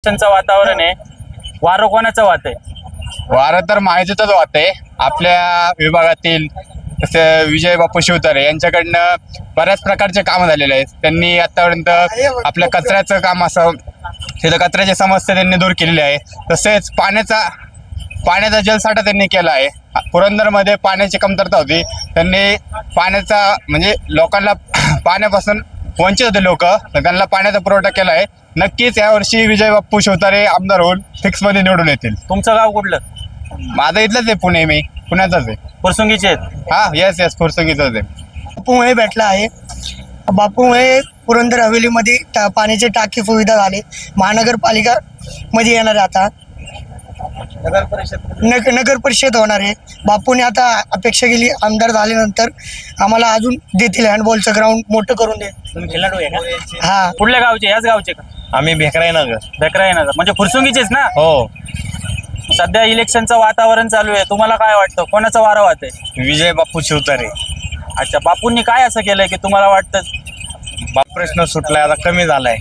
इलेक्शनचं वातावरण आहे, वारं कोणाचं वाहत आहे? वारं तर माहितीच वाहत आहे. आपल्या विभागातील जसे विजय बापू शिवतारे यांच्याकडनं बऱ्याच प्रकारचे कामं झालेले आहेत. त्यांनी आतापर्यंत आपल्या कचऱ्याचं काम असं तिथं कचऱ्याची समस्या त्यांनी दूर केलेली आहे. तसेच पाण्याचा जलसाठा त्यांनी केला आहे. पुरंदरमध्ये पाण्याची कमतरता होती, त्यांनी पाण्याचा म्हणजे लोकांना पाण्यापासून वंचित होते लोक, तर त्यांना पाण्याचा पुरवठा केला आहे. नक्कीच यावर्षी विजय बापू शिवतारे आमदार होऊन फिक्समध्ये निवडून येतील. तुमचं गाव कुठलं? माझं इथलंच आहे, मी पुण्याचाच आहे. फुरसुंगीचे आहेत? हा, येस फुरसुंगीचाच आहे. बापूमुळे भेटला आहे. बापूमुळे पुरंदर हवेलीमध्ये पाण्याची टाकी सुविधा झाली. महानगरपालिका मध्ये येणार आहे आता, नगर परिषद होणार आहे. बापूने आता अपेक्षा केली आमदार झाल्यानंतर आम्हाला अजून देतील, हँडबॉलचं ग्राउंड मोठं करून दे. तुम्ही खेळाडू आहे का? हा, कुठल्या गावचे? याच गावचे का? आम्ही भेकराई नगर म्हणजे फुरसुंगीचेच ना? हो. सध्या इलेक्शनचं वातावरण चालू आहे, तुम्हाला काय वाटतं कोणाचं वारं वाहत आहे? विजय बापू शिवतारे. अच्छा, बापूंनी काय असं केलंय की तुम्हाला वाटतं? प्रश्न सुटलाय, आता कमी झालाय.